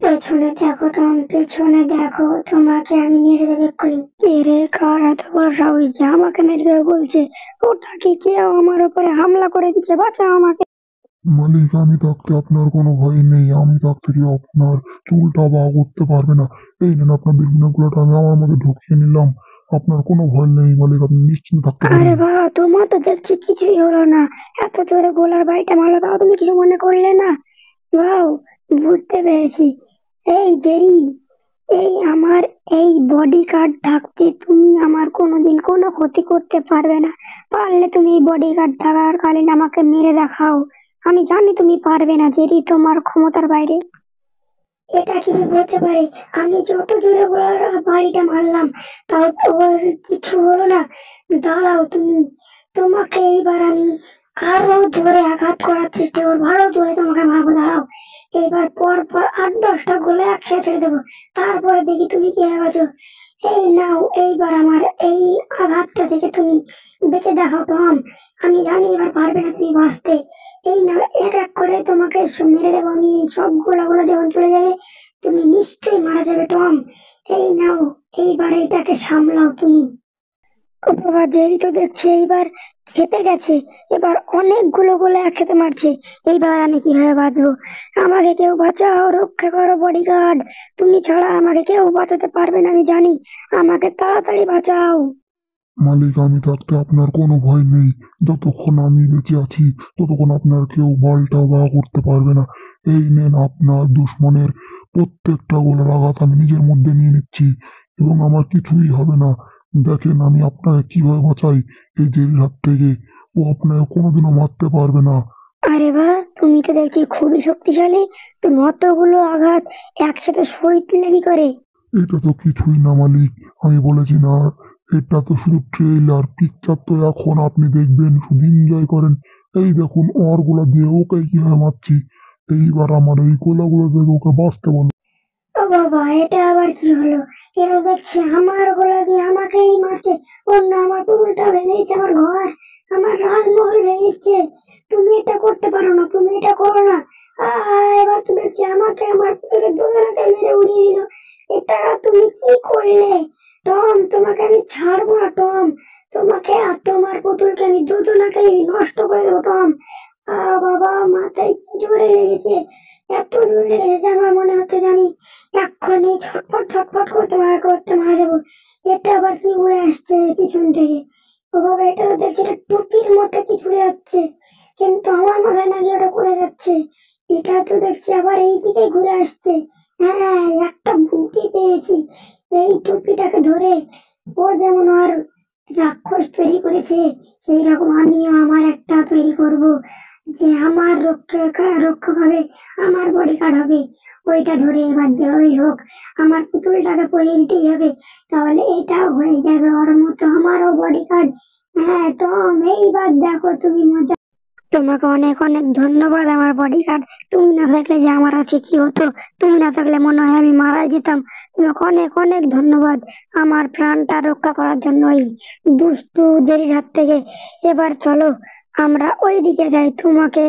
পেছনে দেখো টম, পেছনে দেখো, তোমাকে আমি মেরে দেবো এক্ষুনি। এরে কার এত বড় সাহস যে আমাকে মেরে দেবে বলছে? ওটা কি কেউ আমার উপরে হামলা করে দিচ্ছে? বাঁচাও আমাকে। মালিক, আমি থাকতে আপনার কোনো ভয় নেই। আমি থাকতে কি আপনার চুলটা বা করতে পারবে না? এই নেন আপনার বিছানাগুলোটা আমি আমার মধ্যে ঢুকিয়ে নিলাম। আপনার কোনো ভয় নেই মালিক, আপনি নিশ্চিন্ত থাকতে আরে পারেন। বাহ, তোমার তো দেখছি কিছুই হলো না। এত জোরে গোলার বাড়িটা মারলো, তাও তুমি কিছু মনে করলে না? বাহ, বুঝতে পেরেছি। এই জেরি, এই আমার এই বডি গার্ড থাকতে তুমি আমার কোনোদিন কোনো ক্ষতি করতে পারবে না। পারলে তুমি বডি গার্ড থাকাকালীন আমাকে মেরে দেখাও। আমি জানি তুমি পারবে না জেরি, তোমার ক্ষমতার বাইরে। এটা কি হতে পারে? আমি যত জোরে গোলার বাড়িটা মারলাম, তাও তো ওর কিছু হলো না। দাঁড়াও তুমি, তোমাকে এইবার আমি আরো জোরে আঘাত করার চেষ্টা করবো, আরো জোরে তোমাকে মারবো। দাঁড়াও, এইবার পর পর 8-10টা গোলে একসাথে ছেড়ে দেবো, তারপরে দেখি তুমি কি আছো। এই নাও, এইবার আমার এই আঘাতটা থেকে তুমি বেঁচে দেখাও টম। আমি জানি এবার পারবে না তুমি বাঁচতে। এই নাও, এক এক করে তোমাকে মেরে দেবো আমি। এই সব গোলাগুলো যখন চলে যাবে, তুমি নিশ্চয়ই মারা যাবে টম। এই নাও, এইবার এটাকে সামলাও তুমি। ও বাবা, জেরি তো দেখছি এইবার খেপে গেছে। এবার অনেকগুলো গোলা একসাথে মারছে। এইবার আমি কিভাবে বাঁচবো? আমাকে কেউ বাঁচাও, রক্ষা করো বডিগার্ড। তুমি ছাড়া আমাকে কেউ বাঁচাতে পারবে না, আমি জানি। আমাকে তাড়াতাড়ি বাঁচাও। মালিক, আমি থাকতে আপনার কোনো ভয় নেই। যতক্ষণ আমি বেঁচে আছি ততক্ষণ আপনার কেউ বলটা বা করতে পারবে না। এই নেন আপনার দুশ্মনের প্রত্যেকটা গোলার আঘাত আমি নিজের মধ্যে নিয়ে নিচ্ছি, এবং আমার কিছুই হবে না। দেখেন আমি আপনাকে কিভাবে বাঁচাই এই জেরির হাত থেকে। ও আপনাকে কোনোদিনও মারতে পারবে না। আরে বাহ, তুমি তো দেখছি খুবই শক্তিশালী। তুমি অতগুলো আঘাত একসাথে সইতে কি করে? এটা তো কিছুই না মালিক, আমি বলেছি না, এটা তো শুধু ট্রেইলার। পিকচার তো এখন আপনি দেখবেন, শুধু এনজয় করেন। এই দেখুন ওর গোলা দিয়ে ওকে কিভাবে মারছি। এইবার আমার এই গোলাগুলো থেকে ওকে বাঁচতে বলো। ও বাবা, এটা আবার কি হলো? এরা দেখছি আমার গোলা দিয়ে আমাকেই মারছে। অন্য আমার পুতুলটা ভেঙে দিচ্ছে, আমার ঘর, আমার রাজমহল ভেঙে দিচ্ছে। তুমি এটা করতে পারো না, তুমি এটা করো না। এবার তো দেখছি আমাকে আমার পুতুলের দুজনকে মেরে উড়িয়ে দিল। এটা তুমি কি করলে? টম, তোমাকে আমি ছাড়বো না টম। তোমাকে আর তোমার পুতুলকে আমি দুজনাকেই নষ্ট করে দেবো টম। বাবা, মাথায় কি জোরে লেগেছে! এত জোরে লেগেছে যে আমার মনে হচ্ছে জানি এক্ষুনি ছটফট ছটফট করতে মারা যাবো। এটা আবার কি উড়ে আসছে পিছন থেকে? ও বাবা, এটা তো দেখছি একটা টুপির মতো কিছু উড়ে যাচ্ছে, কিন্তু আমার মাথায় নাকি ওটা উড়ে যাচ্ছে। এটা তো দেখছি আবার এই দিকে ঘুরে আসছে। হ্যাঁ, একটা বুদ্ধি পেয়েছি। এই টুপিটাকে ধরে ও যেমন আর রাক্ষস তৈরি করেছে, সেই রকম আমিও আমার একটা তৈরি করব, যে আমার রক্ষক হবে, আমার বডিগার্ড হবে। ওইটা ধরে এবার যেভাবেই হোক আমার পুতুলটাকে পরিয়ে দিতেই হবে, তাহলে এটাও হয়ে যাবে ওর মতো আমারও বডিগার্ড। হ্যাঁ টম, এইবার দেখো তুমি মজা। তোমাকে অনেক অনেক ধন্যবাদ আমার বডিগার্ড। তুমি না থাকলে যে আমার আছে কি হতো? তুমি না থাকলে মনে হয় আমি মারাই যেতাম। তোমাকে অনেক অনেক ধন্যবাদ আমার প্রাণটা রক্ষা করার জন্য এই দুষ্টু জেরির হাত থেকে। এবার চলো আমরা ওই দিকে যাই। তোমাকে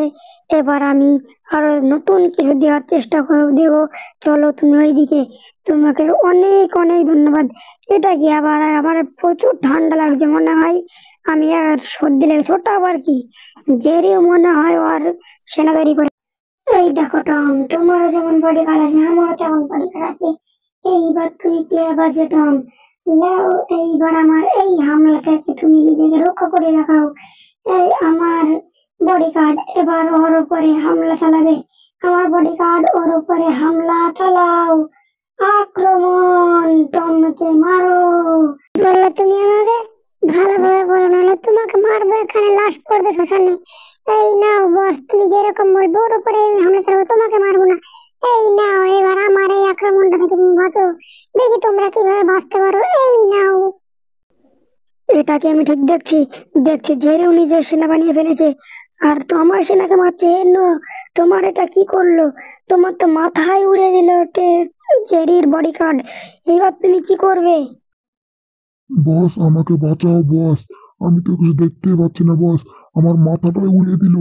এবার আমি আরো নতুন কিছু দেওয়ার চেষ্টা করে দেবো। চলো তুমি ওইদিকে। তোমাকে অনেক অনেক ধন্যবাদ। এটা কি আবার? আমার প্রচুর ঠান্ডা লাগছে মনে হয়। আমি আর সর্দি লেগেছে, ওটা আবার কি? জেরিও মনে হয় আর সেনাবাহিনী করে। এই দেখো টম, তোমারও যেমন বডিগার্ড আছে আমারও তেমন বডিগার্ড আছে। এইবার তুমি কি বাজে টম? নাও, এইবার আমার এই হামলা থেকে তুমি নিজেকে রক্ষা করে রাখাও। এই আমার বডিগার্ড এবার ওর উপরে হামলা চালাবে। আমার বডিগার্ড ওর উপরে হামলা চালাও। আক্রমণ! টমকে মারো! বললে তুমি আমাকে? ভালোভাবে বলো, নাহলে তোমাকে মারবো, এখানে লাশ পড়বে শ্মশানে। এই নাও বস, তুমি যেরকম বলবো ওর উপরে আমি হামলা চালাবো, তোমাকে মারবো না। এই নাও, এবার আমার এই আক্রমণটা থেকে তুমি বাঁচো। দেখি তোমরা কিভাবে বাঁচতে পারো। এই নাও। এটা কি আমি ঠিক দেখছি? দেখছি জেরেও নিজের সেনা বানিয়ে ফেলেছে, আর তো আমার সেনাকে মারছে। তোমার এটা কি করলো? তোমার তো মাথায় উড়িয়ে দিল জেরির বডিগার্ড। এবার তুমি কি করবে? বস, আমাকে বাঁচাও বস। আমি তো কিছু দেখতেই পাচ্ছি না বস, আমার মাথাটাই উড়িয়ে দিল।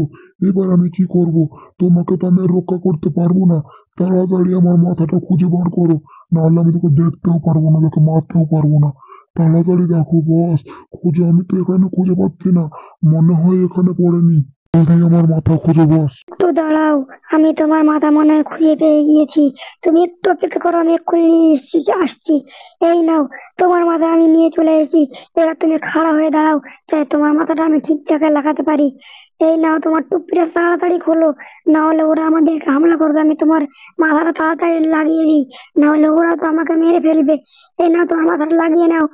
এবার আমি কি করব? তোমাকে তো আমি আর রক্ষা করতে পারবো না। তাড়াতাড়ি আমার মাথাটা খুঁজে বার করো, নাহলে আমি তোকে দেখতেও পারবো না, তোকে মারতেও পারবো না। তাড়াতাড়ি দেখো বস, খুঁজে আমি তো এখানে খুঁজে পাচ্ছি না, মনে হয় এখানে পড়েনি। জলদি আমার মাথা খুঁজে বস। একটু দাঁড়াও, আমি তোমার মাথা মনে হয় খুঁজে পেয়ে গিয়েছি। তুমি একটু অপেক্ষা করো, আমি এক্ষুনি নিয়ে আসছি। এই নাও, তোমার মাথা আমি নিয়ে চলে এসেছি। এবার তুমি খাড়া হয়ে দাঁড়াও, তাই তোমার মাথাটা আমি ঠিক জায়গায় লাগাতে পারি। এই নাও, তোমার টুপিটা তাড়াতাড়ি খোলো, না হলে ওরা আমাদেরকে হামলা করবে। আমি তোমার মাথাটা তাড়াতাড়ি লাগিয়ে দিই, না হলে ওরা তো আমাকে মেরে ফেলবে। এই নাও, তোমার মাথাটা লাগিয়ে নাও।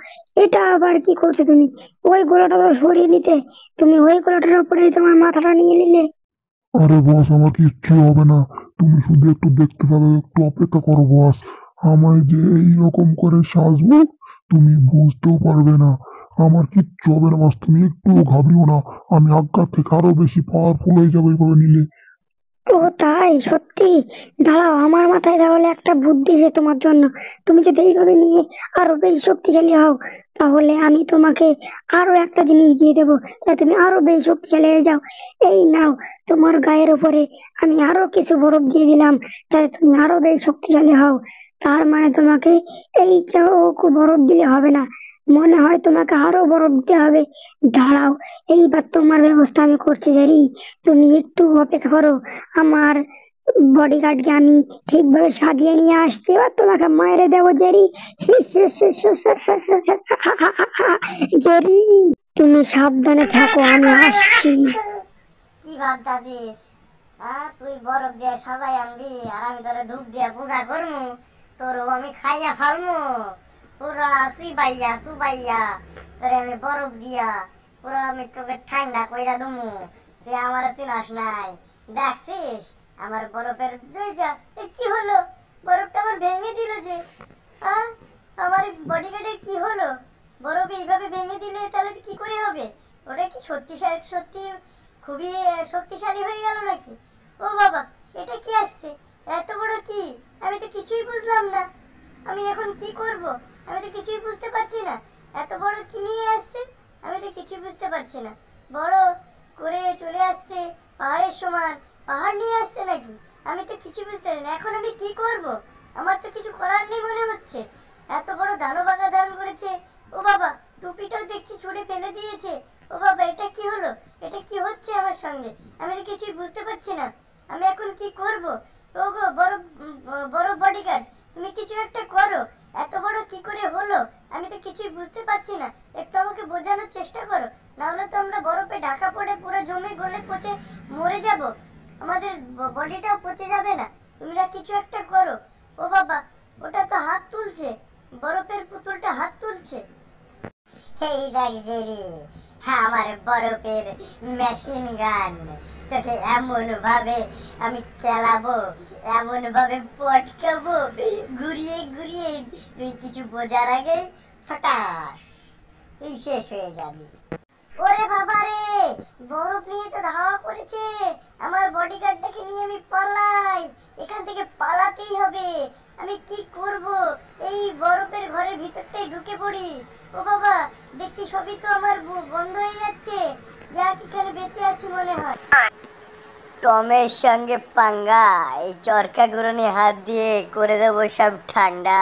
এটা আবার কি করছো তুমি? ওই গোলাটা তো সরিয়ে নিতে, তুমি ওই গোলাটার উপরেই তোমার মাথাটা নিয়ে নিলে। আরে বস, আমার কিচ্ছু হবে না, তুমি শুধু একটু দেখতে থাকো, একটু অপেক্ষা করো বস। আমায় যে এইরকম করে সাজবো, তুমি বুঝতেও পারবে না। আমার কিচ্ছু হবে না বস, তুমি একটুও ঘাবড়িও না। আমি আজ্ঞার থেকে আরো বেশি পাওয়ারফুল হয়ে যাবো এইভাবে নিলে। ও তাই? সত্যি? দাঁড়াও, আমার মাথায় তাহলে একটা বুদ্ধি এসে তোমার জন্য। তুমি যদি এইভাবে নিয়ে আরো বেশি শক্তিশালী হও, তাহলে আমি তোমাকে আরো একটা জিনিস দিয়ে দেবো, যাতে তুমি আরো বেশি শক্তিশালী হয়ে যাও। এই নাও, তোমার গায়ের উপরে আমি আরো কিছু বরফ দিয়ে দিলাম, যাতে তুমি আরো বেশি শক্তিশালী হও। তার মানে তোমাকে এই বরফ দিলে হবে না, মনে হয় তোমাকে আরো বরফ দিতে হবে। দাঁড়াও, এইবার তোমার ব্যবস্থা আমি করছি দেরি। তুমি একটু অপেক্ষা করো, আমার বডিগার্ডকে আমি ঠিকভাবে সাজিয়ে নিয়ে আসছি, এবার তোমাকে মাইরে দেবো জেরি। জেরি, তুমি সাবধানে থাকো, আমি আসছি। কি ভাবতাছিস? হ্যাঁ, তুই বরফ দিয়ে সাজাই আনবি আর আমি তোরে ধূপ দিয়ে পূজা করমু, তোরও আমি খাইয়া ফালমু। পুরা সুবাইয়া সুবাইয়া তোরে আমি বরফ দিয়া পুরা আমি তোকে ঠান্ডা কইরা দমু। তুই আমার চিনাস নাই, দেখছিস আমার বরফের কি হলো? বরফটা আমার ভেঙে দিল যে। হ্যাঁ, আমার বডিগার্ডের কি হলো? বরফ এইভাবে ভেঙে দিলে তাহলে কি করে হবে? ওটা কি সত্যি খুবই শক্তিশালী হয়ে গেল নাকি? ও বাবা, এটা কি আসছে? এত বড় কি? আমি তো কিছুই বুঝলাম না। আমি এখন কি করব? আমি তো কিছুই বুঝতে পারছি না। এত বড় কি নিয়ে আসছে? আমি তো কিছুই বুঝতে পারছি না। বড় করে চলে আসছে, পাহাড়ের সমান পাহাড় নিয়ে আসছে নাকি? আমি তো কিছু বুঝতে পারি না। এখন আমি কি করব? আমার তো কিছু করার নেই মনে হচ্ছে। এত বড় দানব আকার ধারণ করেছে। ও বাবা, টুপিটাও দেখছি ছুঁড়ে ফেলে দিয়েছে। ও বাবা, এটা কি হলো? এটা কি হচ্ছে আমার সঙ্গে? আমি তো কিছুই বুঝতে পারছি না। আমি এখন কি করব? ও গো বড় বড় বডিগার্ড, তুমি কিছু একটা করো। এত বড় কি করে হলো? আমি তো কিছুই বুঝতে পারছি না। একটু আমাকে বোঝানোর চেষ্টা করো, না হলে তো আমরা বরফে ঢাকা পড়ে পুরো জমে গলে পচে মরে যাব। আমাদের বডিটাও পচে যাবে না? তোমরা কিছু একটা করো। ও বাবা, ওটা তো হাত তুলছে, বরফের পুতুলটা হাত তুলছে। এই দেখ জেরি, আমার বরফের মেশিন গান, তোকে এমন ভাবে আমি খেলাবো, এমন ভাবে পটকাবো, ঘুরিয়ে ঘুরিয়ে তুই কিছু বোঝার আগেই ফটাস তুই শেষ হয়ে যাবি। ওরে বাবা রে, বরফ নিয়ে তো ধাওয়া করেছে। আমার বডিগার্ডটাকে নিয়ে আমি পালাই, এখান থেকে পালাতেই হবে। আমি কি করব? এই বরফের ঘরের ভিতরটাই ঢুকে পড়ি। ও বাবা, দেখছি সবই তো আমার বন্ধ হয়ে যাচ্ছে। যাক, এখানে বেঁচে আছি মনে হয়। টমের সঙ্গে পাঙ্গা, এই চরকা গুঁড়োনি হাত দিয়ে করে দেবো সব ঠান্ডা।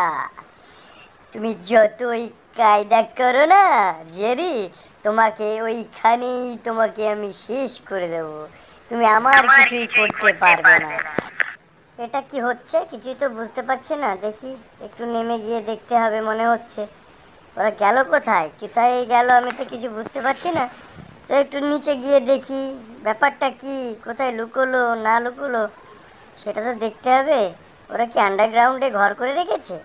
তুমি যতই কায়দা করো না জেরি, তোমাকে ওইখানেই তোমাকে আমি শেষ করে দেব। তুমি আমার কিছুই করতে পারবে না। এটা কি হচ্ছে? কিছুই তো বুঝতে পারছি না। দেখি, একটু নেমে গিয়ে দেখতে হবে মনে হচ্ছে। ওরা গেল কোথায়? কোথায় গেল আমি তো কিছু বুঝতে পারছি না। তো একটু নিচে গিয়ে দেখি ব্যাপারটা কি, কোথায় লুকোলো না লুকোলো সেটা তো দেখতে হবে। ওরা কি আন্ডারগ্রাউন্ডে ঘর করে রেখেছে?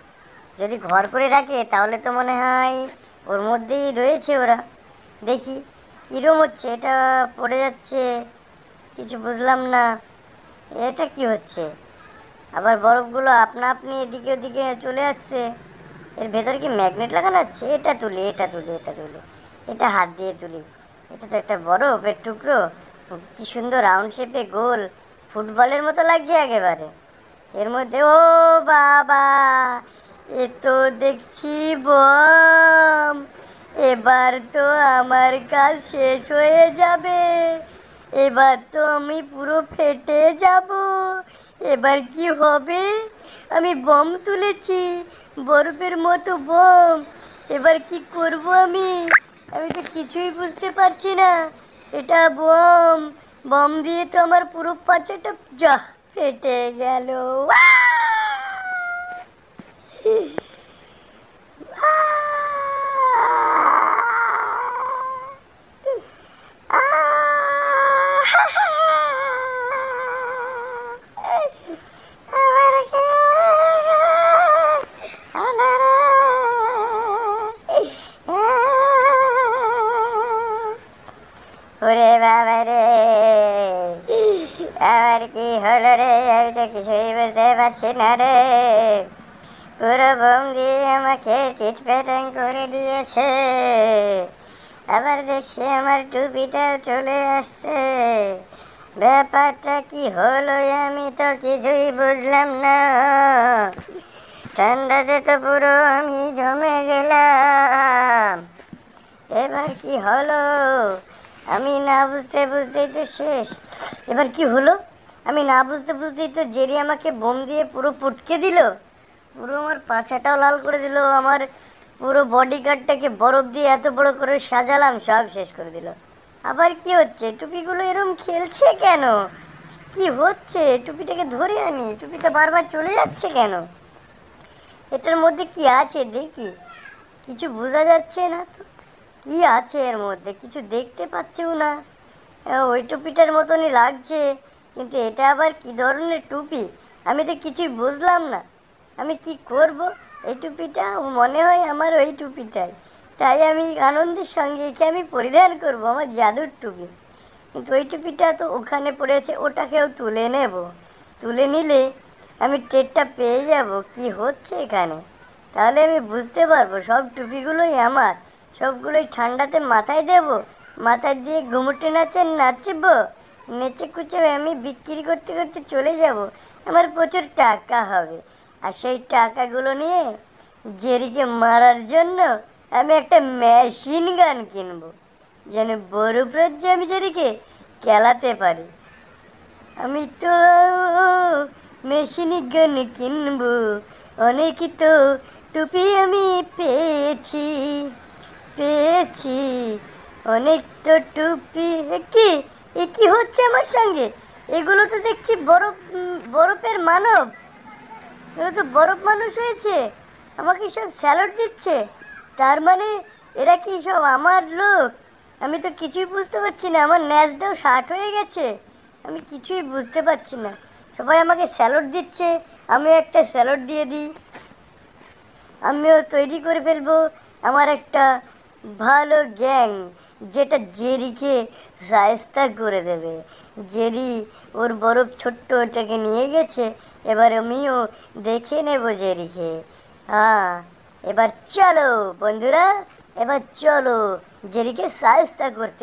যদি ঘর করে রাখে তাহলে তো মনে হয় ওর মধ্যেই রয়েছে ওরা। দেখি কীরম হচ্ছে, এটা পড়ে যাচ্ছে, কিছু বুঝলাম না। এটা কি হচ্ছে? আবার বরফগুলো আপনা আপনি এদিকে ওদিকে চলে আসছে। এর ভেতরে কি ম্যাগনেট লাগানো আছে? এটা তুলি, এটা তুলি, এটা তুলি, এটা হাত দিয়ে তুলি। এটা তো একটা বরফের টুকরো, কি সুন্দর রাউন্ড শেপে গোল, ফুটবলের মতো লাগছে একেবারে। এর মধ্যে ও বাবা, এ তো দেখছি বম। এবার তো আমার কাজ শেষ হয়ে যাবে। এবার তো আমি পুরো ফেটে যাব। এবার কি হবে? আমি বম তুলেছি, বরফের মতো বম। এবার কি করব আমি? আমি তো কিছুই বুঝতে পারছি না। এটা বম, বম দিয়ে তো আমার পুরো পাছাটা যা ফেটে গেল। ওরে বাবা রে, আর কি হলো রে? আমি তো কিছুই বুঝতে পারছি না রে। পুরো বোম দিয়ে আমাকে চিটপ্যাটাং করে দিয়েছে। আবার দেখছি আমার টুপিটাও চলে আসছে। ব্যাপারটা কি হলো আমি তো কিছুই বুঝলাম না। ঠান্ডাতে তো পুরো আমি জমে গেলাম। এবার কি হলো? আমি না বুঝতে বুঝতেই তো শেষ। এবার কি হলো? আমি না বুঝতে বুঝতেই তো জেরি আমাকে বোম দিয়ে পুরো পুটকে দিল। পুরো আমার পাছাটাও লাল করে দিল। আমার পুরো বডি গার্ডটাকে বরফ দিয়ে এত বড় করে সাজালাম, সব শেষ করে দিল। আবার কি হচ্ছে? টুপিগুলো এরকম খেলছে কেন? কি হচ্ছে? টুপিটাকে ধরে আনি, টুপিটা বারবার চলে যাচ্ছে কেন? এটার মধ্যে কি আছে দেখি। কিছু বোঝা যাচ্ছে না তো। কি আছে এর মধ্যে? কিছু দেখতে পাচ্ছিও না। ওই টুপিটার মতনই লাগছে, কিন্তু এটা আবার কি ধরনের টুপি? আমি তো কিছুই বুঝলাম না। আমি কি করব? এই টুপিটা মনে হয় আমার ওই টুপিটাই। তাই আমি আনন্দের সঙ্গে একে আমি পরিধান করব, আমার জাদুর টুপি। কিন্তু ওই টুপিটা তো ওখানে পড়েছে, ওটাকেও তুলে নেব। তুলে নিলে আমি টেরটা পেয়ে যাব কি হচ্ছে এখানে। তাহলে আমি বুঝতে পারবো সব টুপিগুলোই আমার। সবগুলোই ঠান্ডাতে মাথায় দেব, মাথায় দিয়ে ঘুমুটে নাচব। নেচে কুচে আমি বিক্রি করতে করতে চলে যাব। আমার প্রচুর টাকা হবে। আর সেই টাকাগুলো নিয়ে জেরিকে মারার জন্য আমি একটা মেশিন গান কিনবো, যেন বরফ রাজ্যে আমি জেরিকে খেলাতে পারি। আমি তো মেশিন গান কিনবো। অনেক তো টুপি আমি পেয়েছি, পেয়েছি অনেক তো টুপি। কি এ কি হচ্ছে আমার সঙ্গে? এগুলো তো দেখছি বরফের মানব। এরা তো বরফ মানুষ হয়েছে, আমাকে সব স্যালুট দিচ্ছে। তার মানে এরা কি সব আমার লোক? আমি তো কিছুই বুঝতে পারছি না। আমার ন্যাজটাও শার্ট হয়ে গেছে। আমি কিছুই বুঝতে পারছি না। সবাই আমাকে স্যালুট দিচ্ছে, আমিও একটা স্যালুট দিয়ে দিই। আমিও তৈরি করে ফেলবো আমার একটা ভালো গ্যাং, যেটা জেরিকে শায়েস্তা করে দেবে। জেরি ওর বরফ ছোট্ট ওটাকে নিয়ে গেছে, এবার আমিও দেখে নেব জেরিকে। হ্যাঁ, এবার চলো বন্ধুরা, এবার চলো জেরিকে শায়েস্তা করতে।